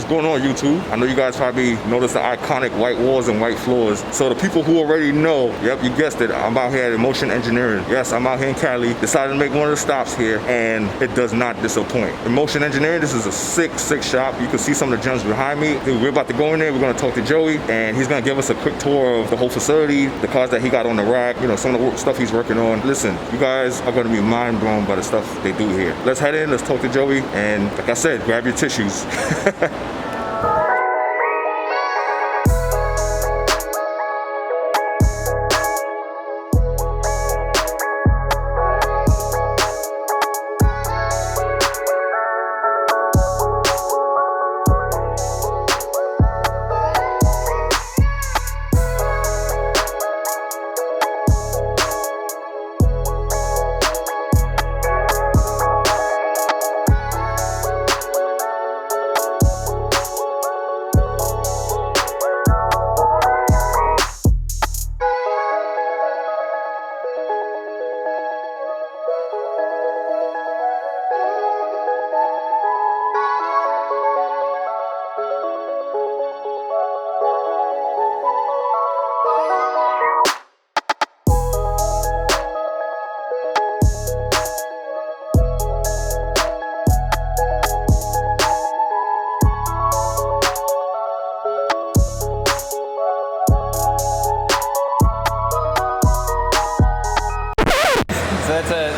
What's going on, YouTube? I know you guys probably noticed the iconic white walls and white floors. So the people who already know, yep, you guessed it, I'm out here at Emotion Engineering. Yes, I'm out here in Cali. Decided to make one of the stops here, and it does not disappoint. Emotion Engineering, this is a sick shop. You can see some of the gems behind me. We're about to go in there. We're going to talk to Joey, and he's going to give us a quick tour of the whole facility, the cars that he got on the rack, you know, some of the stuff he's working on. Listen, you guys are going to be mind blown by the stuff they do here. Let's head in, let's talk to Joey, and like I said, grab your tissues.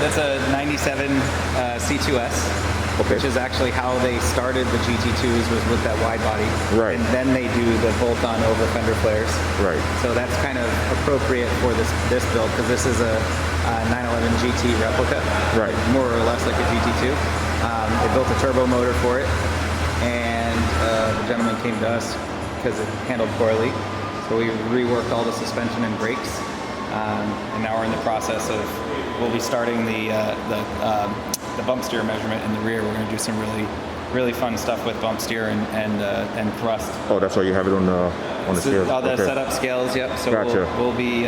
That's a 97 C2S, okay. Which is actually how they started the GT2s, was with that wide body. Right. And then they do the bolt-on over fender flares. Right. So that's kind of appropriate for this build, because this is a 911 GT replica. Right. More or less like a GT2. They built a turbo motor for it, and the gentleman came to us because it handled poorly. So we reworked all the suspension and brakes, and now we're in the process of, we'll be starting the bump steer measurement in the rear. We're going to do some really fun stuff with bump steer and thrust. Oh, that's why you have it on the scales. All the okay. setup scales, yep. So gotcha. we'll be,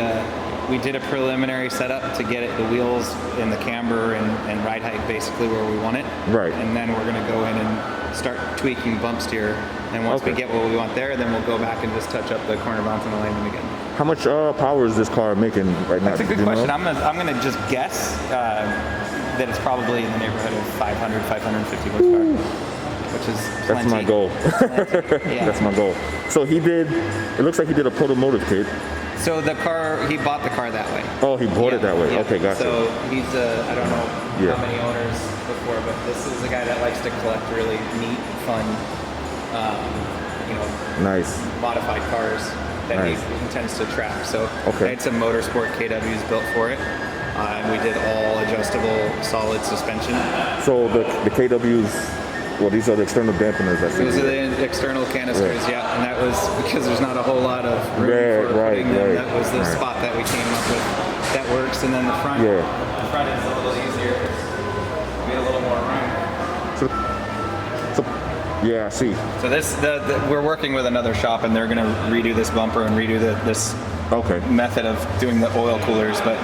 we did a preliminary setup to get the wheels in the camber and ride height basically where we want it. Right. And then we're going to go in and start tweaking bump steer. And once we get what we want there, then we'll go back and just touch up the corner bounce and the landing again. How much power is this car making right now? That's a good question. I'm gonna just guess that it's probably in the neighborhood of 500, 550 horsepower, which is plenty. That's my goal. Yeah. That's my goal. So it looks like he did a protomotive kit. So he bought the car that way. Oh, he bought it that way. Yeah. Okay, gotcha. So he's I don't know how many owners before, but this is a guy that likes to collect really neat, fun, nice modified cars that he intends to track. So I had some motorsport KWs built for it. And we did all adjustable solid suspension. So the KWs, well, these are the external dampeners. Those are the external canisters, yeah. And that was because there's not a whole lot of room for putting them. That was the spot that we came up with. That works. And then the front, the front is a little easier. We had a little more room. Yeah, I see. So we're working with another shop, and they're going to redo this bumper and redo this method of doing the oil coolers. But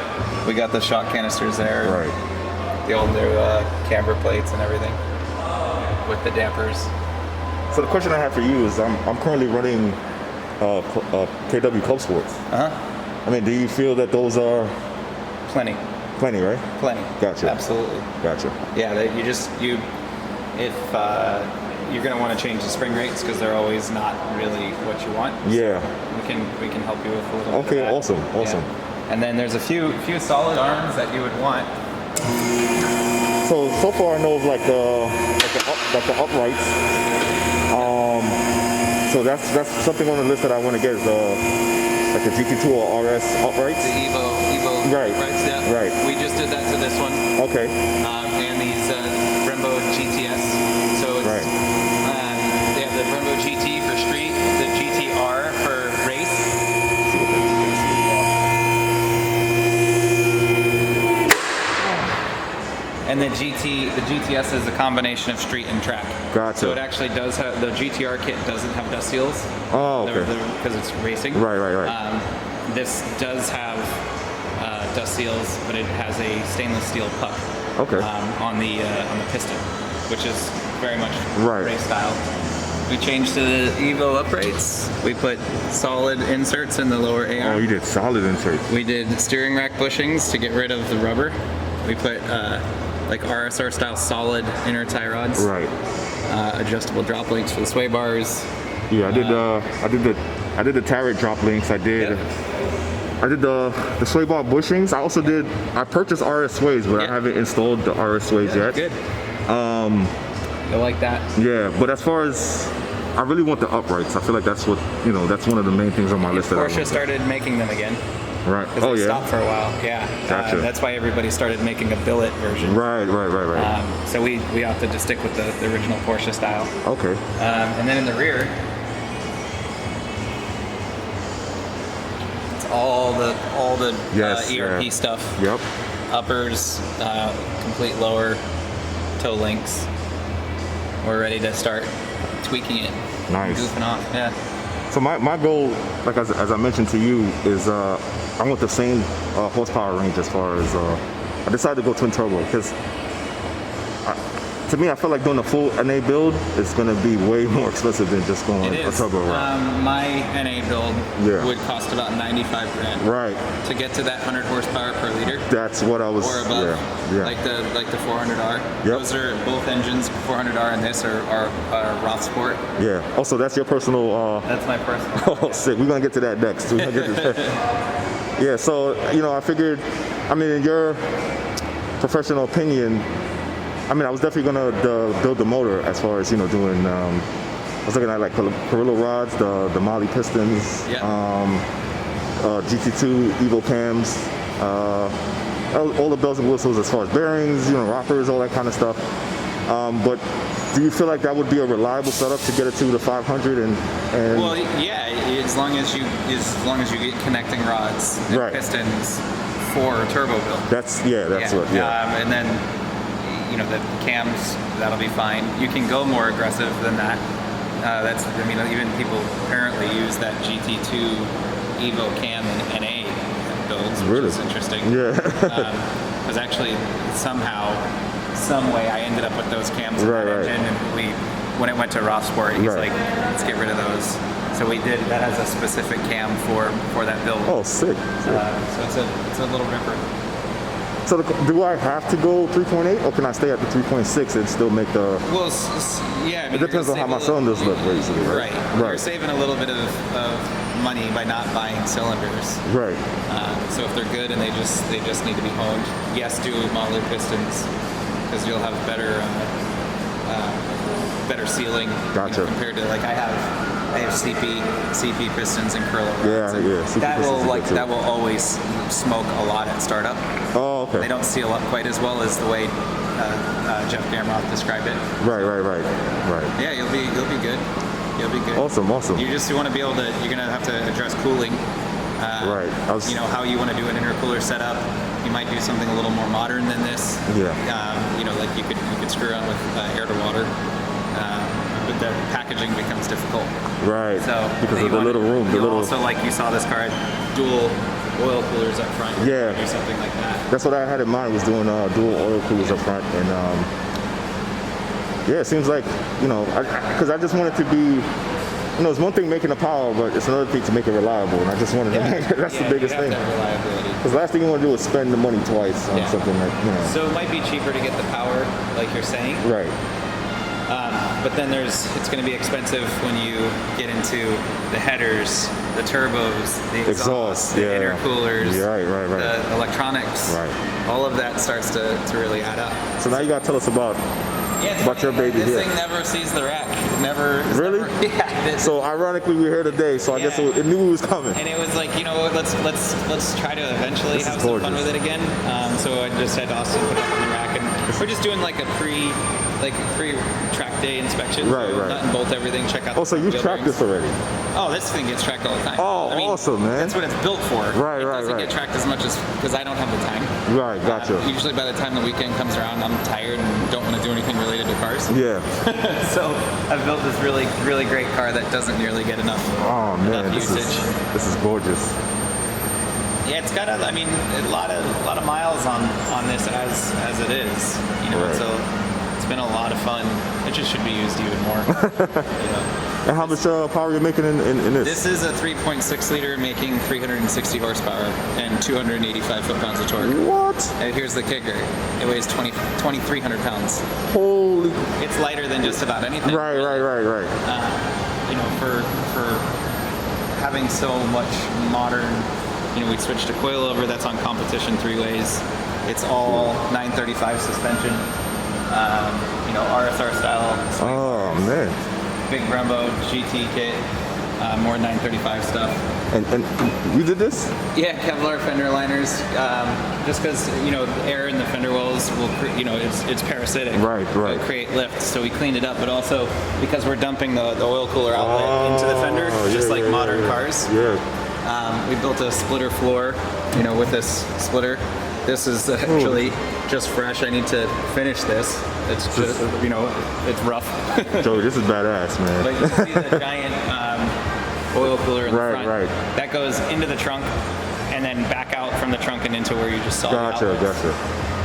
we got the shock canisters there, right? The old new camber plates and everything with the dampers. So the question I have for you is, I'm currently running KW Club Sports. I mean, do you feel that those are plenty, right? Plenty. Gotcha. Absolutely. Gotcha. Yeah, if you're going to want to change the spring rates because they're always not really what you want. Yeah. So we can help you with a little bit of that. Awesome. Yeah. And then there's a few solid arms that you would want. So far I know of like the uprights. So that's something on the list that I want to get is like the GT2 or RS uprights. The Evo uprights, yeah. Right. We just did that to this one. Okay. And these Brembo GTS. So it's, they have the Brembo GT for street, the GTR for race. And the GTS is a combination of street and track. Gotcha. So it actually does have, the GTR kit doesn't have dust seals. Oh, okay. Because it's racing. Right. This does have dust seals, but it has a stainless steel puck on the piston, which is very much race style. We changed to the Evo uprights. We put solid inserts in the lower Oh, AR. you did solid inserts. We did steering rack bushings to get rid of the rubber. We put like RSR style solid inner tie rods. Right. Adjustable drop links for the sway bars. Yeah, I did the turret drop links. I did. Yep. I did the sway bar bushings. I purchased RS sways, but I haven't installed the RS sways yet. Good. You'll like that. Yeah, but as far as I really want the uprights. I feel like that's what that's one of the main things on my list. That Porsche started making them again. Right. Because they stopped for a while. Yeah. Gotcha. That's why everybody started making a billet version. Right. So we opted to stick with the original Porsche style. Okay. And then in the rear, it's all the ERP stuff. Yep. Uppers, complete lower toe links. We're ready to start tweaking it. Nice. Goofing off. Yeah. So my goal, like as I mentioned to you, is I want the same horsepower range as far as I decided to go twin turbo because to me I feel like doing a full NA build is going to be way more expensive than just going a turbo route. My NA build would cost about 95 grand. Right. To get to that 100 horsepower per liter. That's what I was. Or above. Yeah. Like the 400R. Yep. Those are both engines. 400R and this are Roth Sport. Yeah. Also, that's your personal. That's my personal. Oh, sick. We're gonna get to that next. We're gonna get to that. Yeah. So I figured. I mean, in your professional opinion, I was definitely gonna build the motor as far as doing. I was looking at like Perillo rods, the Molly pistons, GT2 Evo cams, all the bells and whistles as far as bearings, rockers, all that kind of stuff. But do you feel like that would be a reliable setup to get it to the 500 and Well, yeah, as long as you get connecting rods and pistons for a turbo build. That's what. And then the cams, that'll be fine. You can go more aggressive than that. Even people apparently use that GT2 Evo cam in NA builds, which is interesting. Yeah. Because actually, somehow, some way, I ended up with those cams in that engine, and when it went to Roth Sport, he's like, let's get rid of those. So we did. That has a specific cam for that build. Oh, sick. So it's a little ripper. So do I have to go 3.8 or can I stay at the 3.6 and still make the... Well, yeah. It depends on how my cylinders look, basically, right? You're saving a little bit of money by not buying cylinders. Right. So if they're good and they just need to be honed, yes, do Modeler pistons because you'll have better sealing. Gotcha. Compared to I have CP pistons and curler rods. Yeah. That will always smoke a lot at startup. Oh, okay. They don't seal up quite as well as the way Jeff Gamroth described it. Right. Yeah, you'll be good. You'll be good. Awesome. You just want to be able to. You're gonna have to address cooling. Right. How you want to do an intercooler setup. You might do something a little more modern than this. Yeah. Like you could screw on with air to water. But the packaging becomes difficult. Right. So because of the little room. Also, like you saw this car, dual oil coolers up front. Yeah. Do something like that. That's what I had in mind, was doing dual oil coolers up front, and it seems like because I just wanted to be. It's one thing making the power, but it's another thing to make it reliable, and I just wanted to make it. That's the biggest thing. Because the last thing you want to do is spend the money twice on something like So it might be cheaper to get the power, like you're saying. Right. But then it's going to be expensive when you get into the headers, the turbos, the exhaust, the intercoolers, the electronics. Right. All of that starts to really add up. So now you got to tell us about your baby this here. This thing never sees the rack. It never. Really? Yeah. So ironically, we're here today. So I guess it knew it was coming. And it was like, let's try to eventually have some fun with it again. So I just had Austin put it up on the rack, and we're just doing like a pre track day inspection. Right. Nut and bolt everything. Check out. Oh, so you've tracked this already? Oh, this thing gets tracked all the time. Oh, awesome, man. That's what it's built for. Right. It doesn't get tracked as much as because I don't have the time. Right, gotcha. Usually by the time the weekend comes around, I'm tired and don't want to do anything related to cars. Yeah. So I've built this really, really great car that doesn't nearly get enough. Oh man, enough usage. This is gorgeous. Yeah, it's got a lot of miles on this as it is. It's It's been a lot of fun. It just should be used even more. You know. And how much power you're making in this? This is a 3.6 liter making 360 horsepower and 285 foot-pounds of torque. What? And here's the kicker. It weighs 2,300 pounds. Holy. It's lighter than just about anything. Right. You know, for having so much modern, you know, we switched to coilover. That's on competition 3-ways. It's all 935 suspension. You know, RSR style. Oh man. Big Brembo GT kit, more 935 stuff. And you did this? Yeah, Kevlar fender liners. Just because, you know, air in the fender wells will, you know, it's parasitic. Right. It'll create lift, so we cleaned it up. But also because we're dumping the oil cooler outlet into the fender, just like modern cars. Yeah. We built a splitter floor, you know, with this splitter. This is actually just fresh. I need to finish this. It's just, you know, it's rough. Joey, this is badass, man. But you can see the giant oil cooler in the front. Right. That goes into the trunk and then back out from the trunk and into where you just saw Gotcha.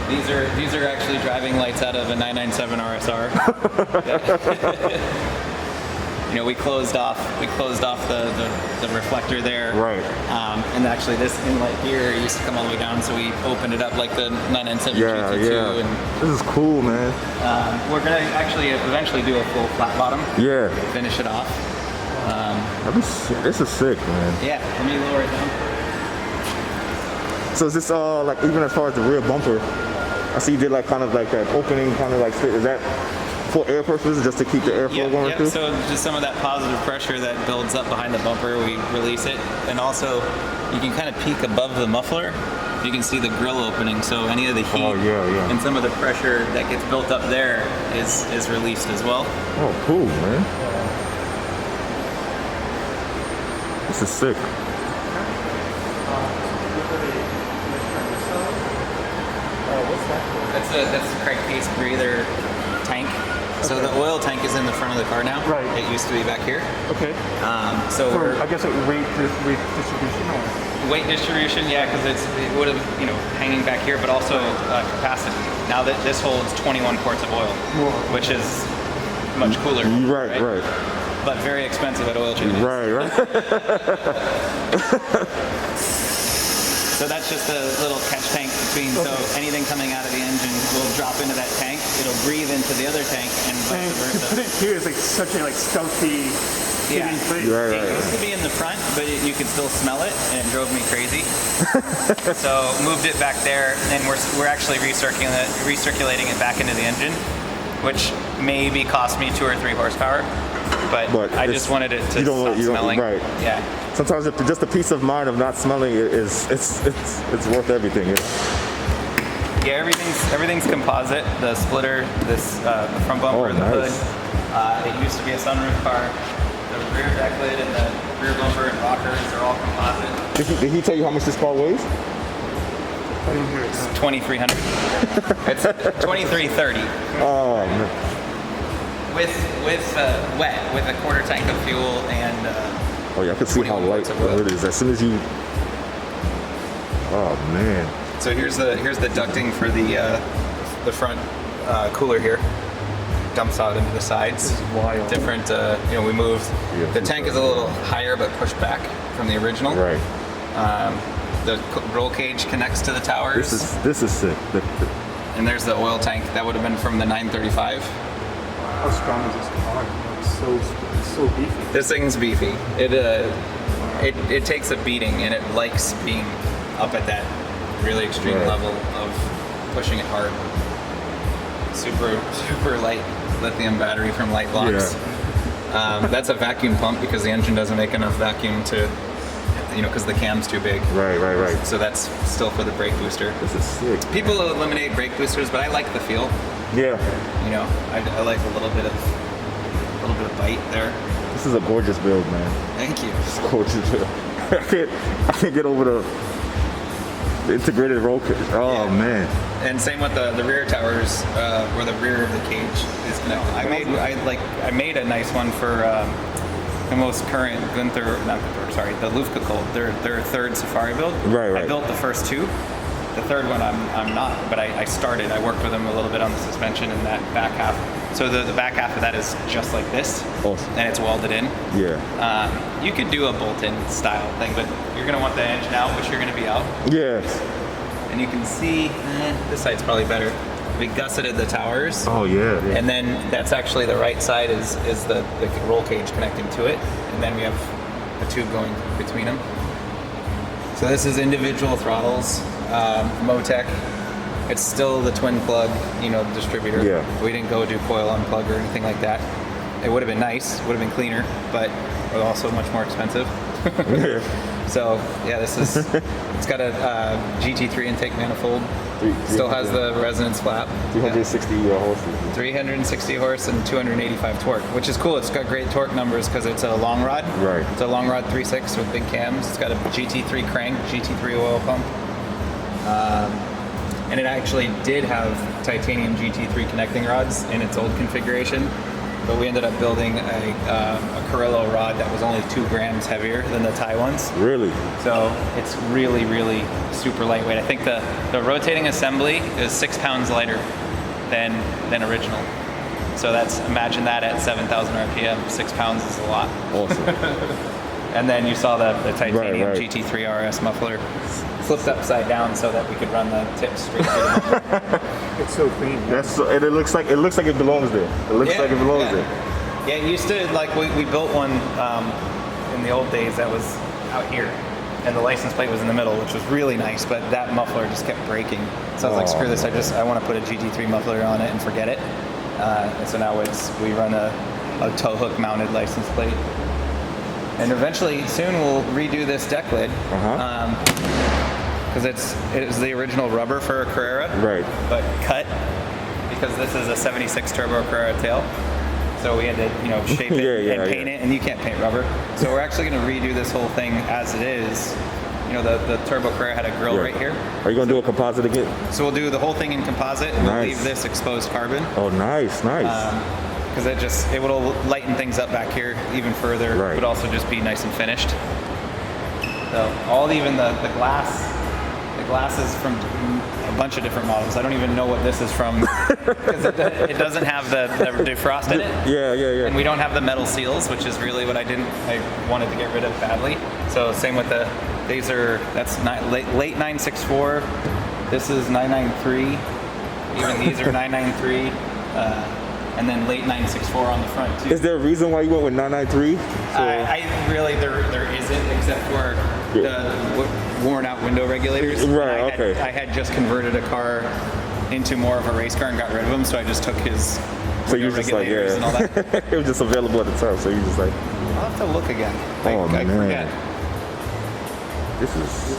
These are actually driving lights out of a 997 RSR. You know, we closed off the reflector there. Right. And actually this inlet here used to come all the way down, so we opened it up like the 997 GT2. Yeah. And, this is cool, man. we're gonna actually eventually do a full flat bottom. Yeah. Finish it off. This is sick, man. Yeah, let me lower it down. So is this like even as far as the rear bumper? I see you did like kind of like that opening, kind of like is that for air purposes, just to keep the airflow going through? So just some of that positive pressure that builds up behind the bumper, we release it. And also, you can kind of peek above the muffler. You can see the grill opening, so any of the heat and some of the pressure that gets built up there is released as well. Oh, cool, man. This is sick. That's a crankcase breather tank. So the oil tank is in the front of the car now. Right. It used to be back here. Okay. So For, I guess, weight distribution or? weight distribution, yeah, because it would have, you know, hanging back here, but also capacity. Now that this holds 21 quarts of oil, which is much cooler. Right. But very expensive at oil changes. Right. So that's just a little catch tank between, so anything coming out of the engine will drop into that tank. It'll breathe into the other tank and vice To versa. put it here is like such a stealthy hidden place. Right. It used to be in the front, but you could still smell it, and it drove me crazy. So moved it back there, and we're actually recirculating it back into the engine, which maybe cost me 2 or 3 horsepower. But I just wanted it to stop smelling. Right. Yeah. Sometimes just the peace of mind of not smelling it's worth everything. Yeah, everything's composite. The splitter, the front bumper, the hood. It used to be a sunroof car. The rear deck lid and the rear bumper and rockers are all composite. Did he tell you how much this car weighs? I didn't hear it. It's 2,300. It's 2,330. Oh man. With wet, with a quarter tank of fuel and. Oh yeah, I can see how light it is as soon as you. Oh man. So here's the ducting for the front cooler here. Dumps out into the sides. This is wild. Different, you know, we moved. The tank is a little higher but pushed back from the original. Right. The roll cage connects to the towers. This is sick. And there's the oil tank that would have been from the 935. How strong is this car? It's so beefy. This thing's beefy. It takes a beating, and it likes being up at that really extreme level of pushing it hard. Super light lithium battery from Light Blocks. Yeah. That's a vacuum pump because the engine doesn't make enough vacuum to, you know, because the cam's too big. Right. So that's still for the brake booster. This is sick. People eliminate brake boosters, but I like the feel. Yeah. You know, I like a little bit of bite there. This is a gorgeous build, man. Thank you. It's a gorgeous build. I can't get over the integrated roll cage. Oh man. And same with the rear towers, where the rear of the cage is connected. I made a nice one for the most current the Lufka Colt, their third Safari build. Right. I built the first two. The third one I'm not, but I started. I worked with him a little bit on the suspension and that back half. So the back half of that is just like this, Awesome. and it's welded in. Yeah. You could do a bolt-in style thing, but you're gonna want the engine out, which you're gonna be out. Yeah. And you can see, this side's probably better. We gusseted the towers. Oh yeah. And then that's actually the right side is the roll cage connecting to it. And then we have a tube going between them. So this is individual throttles, Motec. It's still the twin plug, distributor. Yeah. We didn't go do coil unplug or anything like that. It would have been nice, would have been cleaner, but also much more expensive. Yeah. So yeah, this is, it's got a GT3 intake manifold. Still has the resonance flap. 360 horses. 360 horse and 285 torque, which is cool. It's got great torque numbers because it's a long rod. Right. It's a long rod 3.6 with big cams. It's got a GT3 crank, GT3 oil pump. And it actually did have titanium GT3 connecting rods in its old configuration, but we ended up building a Carrillo rod that was only 2 grams heavier than the Thai ones. Really? So it's really, really super lightweight. I think the rotating assembly is 6 pounds lighter than original. So imagine that at 7,000 RPM, 6 pounds is a lot. Awesome. And then you saw the titanium Right. GT3 RS muffler flipped upside down so that we could run the tips straight through the muffler. It's so clean. And it looks like it belongs there. It looks like it belongs there. Yeah, it used to, like, we built one in the old days that was out here, and the license plate was in the middle, which was really nice, but that muffler just kept breaking. So I was like, screw this, I want to put a GT3 muffler on it and forget it. And so now we run a tow hook mounted license plate. And eventually, soon we'll redo this deck lid. Because it was the original rubber for a Carrera, Right. but cut because this is a 76 turbo Carrera tail. So we had to, shape it and paint it, and you can't paint rubber. So we're actually going to redo this whole thing as it is. The turbo Carrera had a grill right here. Are you gonna do a composite again? So we'll do the whole thing in composite, and we'll Nice. leave this exposed carbon. Oh, nice. Because it will lighten things up back here even further, Right. but also just be nice and finished. So even the glass. The glass is from a bunch of different models. I don't even know what this is from because it doesn't have the defrost in it. Yeah. And we don't have the metal seals, which is really what I wanted to get rid of badly. So same with that's late 964. This is 993. Even these are 993. And then late 964 on the front too. Is there a reason why you went with 993? I really there isn't, except for the worn out window regulators. Right. I had just converted a car into more of a race car and got rid of them, so I just took his window regulators and all that. It was just available at the time, so you just like. I'll have to look again. Oh, I man. forget. This is.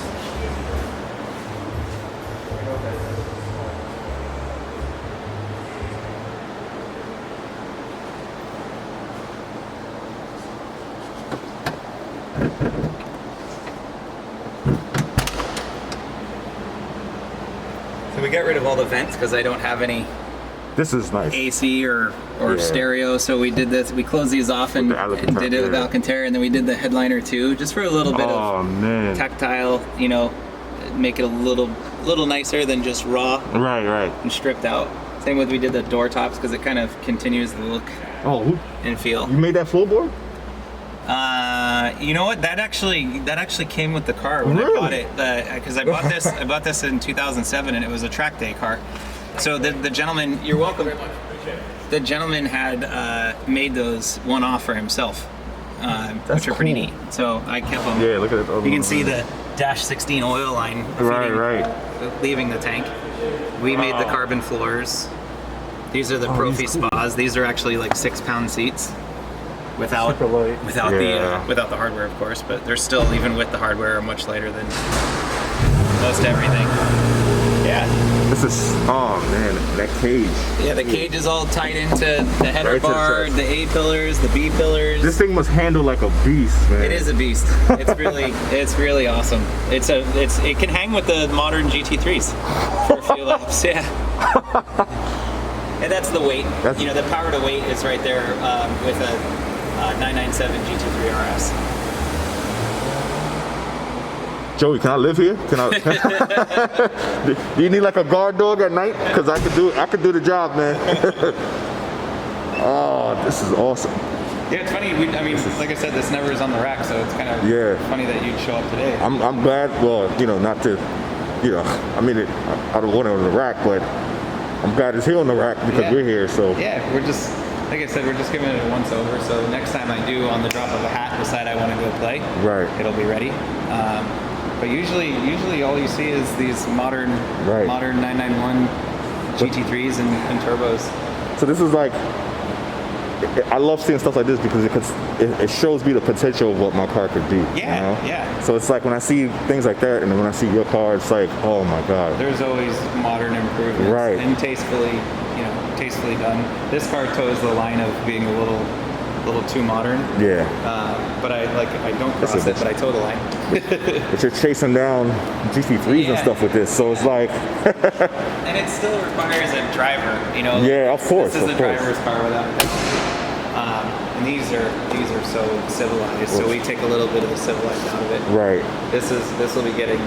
So we got rid of all the vents because I don't have any This is nice. AC or stereo, so we did this. We closed these off and did it with Alcantara, and then we did the headliner too, just for a little bit of tactile, make it a little nicer than just raw. Right. And stripped out. Same with we did the door tops because it kind of continues the look and feel. You made that floorboard? You know what? That actually came with the car when I bought it. Because I bought this in 2007, and it was a track day car. So the gentleman, you're welcome. The gentleman had made those one off for himself, which are pretty neat. So I kept them. Yeah, look at it. You can see the dash 16 oil line leaving the tank. We made the carbon floors. These are the Profi spas. These are actually like 6-pound seats. Without the hardware, of course, but they're still, even with the hardware, are much lighter than most everything. Yeah. This is, oh man, that cage. Yeah, the cage is all tied into the header bar, the A pillars, the B pillars. This thing must handle like a beast, man. It is a beast. It's really awesome. It can hang with the modern GT3s for a few laps. Yeah. And that's the weight. The power to weight is right there with a 997 GT3 RS. Joey, can I live here? Can I? Do you need like a guard dog at night? Because I could do the job, man. Oh, this is awesome. Yeah, it's funny. Like I said, this never is on the rack, so it's kind of funny that you'd show up today. I'm glad. Well, not to, I don't want it on the rack, but I'm glad it's here on the rack because we're here. So yeah, we're just. Like I said, we're just giving it a once over. So next time I do, on the drop of a hat, decide I want to go play. Right. It'll be ready. But usually all you see is these modern 991 GT3s and turbos. So this is like, I love seeing stuff like this because it shows me the potential of what my car could be. Yeah. So it's like when I see things like that, and then when I see your car, it's like, oh my god. There's always modern improvements. Right. And tastefully done. This car toes the line of being a little too modern. Yeah. But I don't cross it, but I toe the line. But you're chasing down GT3s and stuff with this, so it's like. And it still requires a driver, Yeah, of course. This is a driver's car without a and these are so civilized, so we take a little bit of the civilized out of it. Right. This will be getting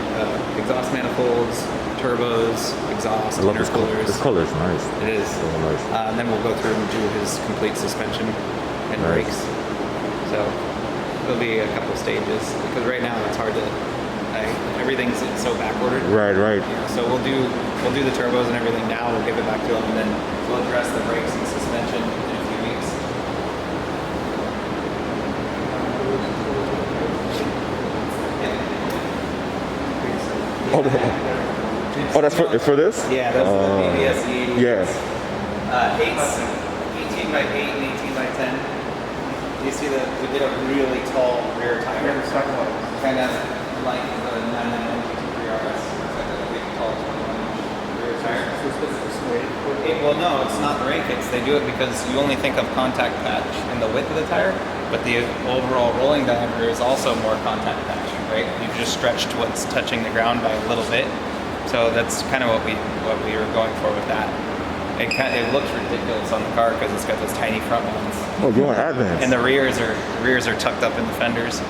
exhaust manifolds, turbos, exhaust, I love intercoolers. This color is nice. It is. So nice. And then we'll go through and do his complete suspension and brakes. So it'll be a couple stages because right now it's hard to. Everything's so back ordered. Right. So we'll do the turbos and everything now. We'll give it back to him, and then we'll address the brakes and suspension in a few weeks. Oh, that's for this? Yeah, that's the BBS. Yeah. 18 by 8 and 18 by 10. You see that we did a really tall rear tire. Kind of like the 991 GT3 RS. It's like a big, tall 21-inch rear tire. Well, no, it's not rake. They do it because you only think of contact patch and the width of the tire, but the overall rolling diameter is also more contact patch, right? You've just stretched what's touching the ground by a little bit. So that's kind of what we were going for with that. It looks ridiculous on the car because it's got those tiny front ones. Oh, you're on Advance. And the rears are tucked up in the fenders.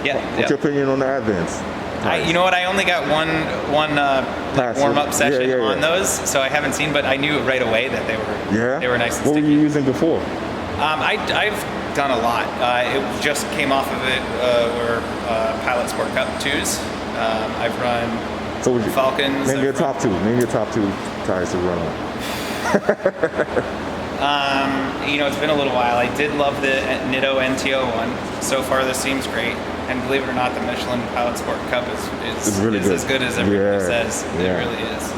Yeah. What's your opinion on the Advance? You know what? I only got one warm-up session on those, so I haven't seen. But I knew right away that they were nice and sticky. What were you using before? I've done a lot. It just came off of it. Were Pilot Sport Cup 2s. I've run Falcons. Name your top two. Name your top two tires to run on. It's been a little while. I did love the Nitto NTO one. So far, this seems great. And believe it or not, the Michelin Pilot Sport Cup is really good. As good as everybody says. Yeah. It really is.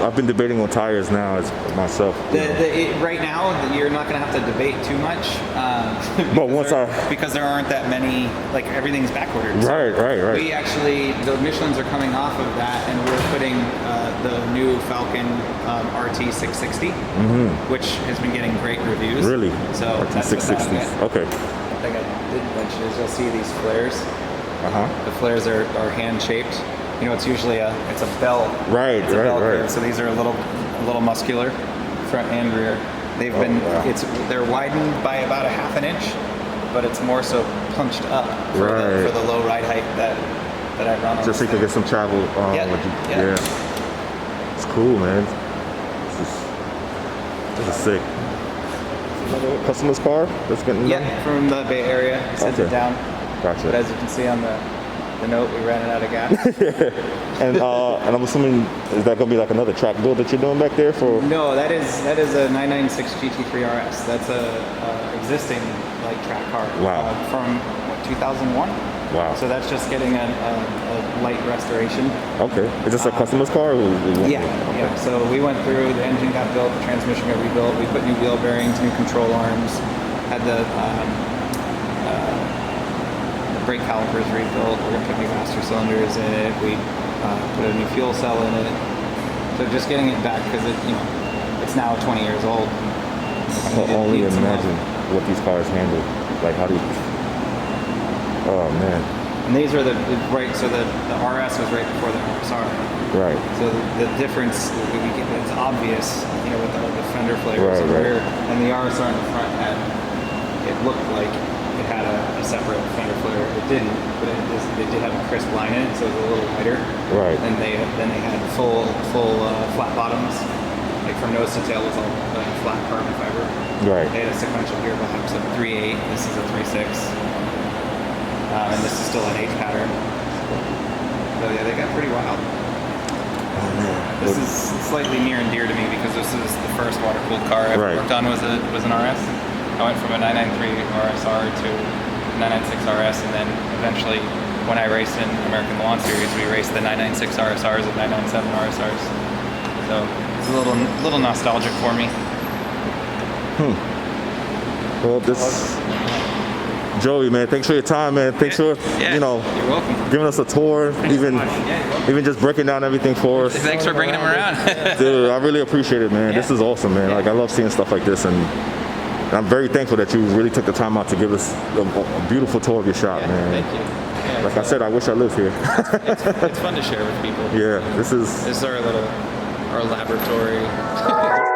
I've been debating on tires now as myself. Right now, you're not going to have to debate too much. But because there aren't that many, like everything's backordered. So right. We actually, the Michelins are coming off of that, and we're putting the new Falcon RT 660, which has been getting great reviews. Really? So RT 660. Okay. I think I did mention is you'll see these flares. The flares are hand shaped. It's usually a bell. Right. So these are a little muscular, front and rear. They're widened by about a half an inch, but it's more so punched up for the low ride height that I run on. Just so you can get some travel. Yeah. It's cool, man. This is sick. Another customer's car that's getting done? From the Bay Area. Sent it down. Gotcha. But as you can see on the note, we ran out of gas. And I'm assuming, is that going to be like another track build that you're doing back there for? No, that is a 996 GT3 RS. That's a existing track car. Wow. From 2001. Wow. So that's just getting a light restoration. Okay. Is this a customer's car? Yeah. So we went through, the engine got built, the transmission got rebuilt, we put new wheel bearings, new control arms, had the brake calipers rebuilt, we're going to put new master cylinders in it, we put a new fuel cell in it. So just getting it back because it's now 20 years old. I can only imagine what these cars handle. Like how do you... Oh man. And these are the RS was right before the RSR. Right. So the difference, it's obvious, with the fender flavors in the rear. And the RSR in the front it looked like it had a separate fender footer. It didn't, but they did have a crisp line in it, so it was a little wider. Right. And then they had full flat bottoms, like from nose to tail was all flat carbon fiber. Right. They had a sequential gearbox of 3.8. This is a 3.6, and this is still an H pattern. So yeah, they got pretty wild. Oh, man. This is slightly near and dear to me because this is the first water-cooled car I ever worked on was an RS. I went from a 993 RSR to a 996 RS, and then eventually, when I raced in American Le Mans Series, we raced the 996 RSRs and 997 RSRs. So it's a little nostalgic for me. Well, Joey, man, thanks for your time, man. Thanks for you're welcome. giving us a tour, even just breaking down everything for us. Thanks for bringing him around. Dude, I really appreciate it, man. This is awesome, man. Like, I love seeing stuff like this, and I'm very thankful that you really took the time out to give us a beautiful tour of your shop, man. Thank you. Like I said, I wish I lived here. It's fun to share with people. Yeah, this is our laboratory.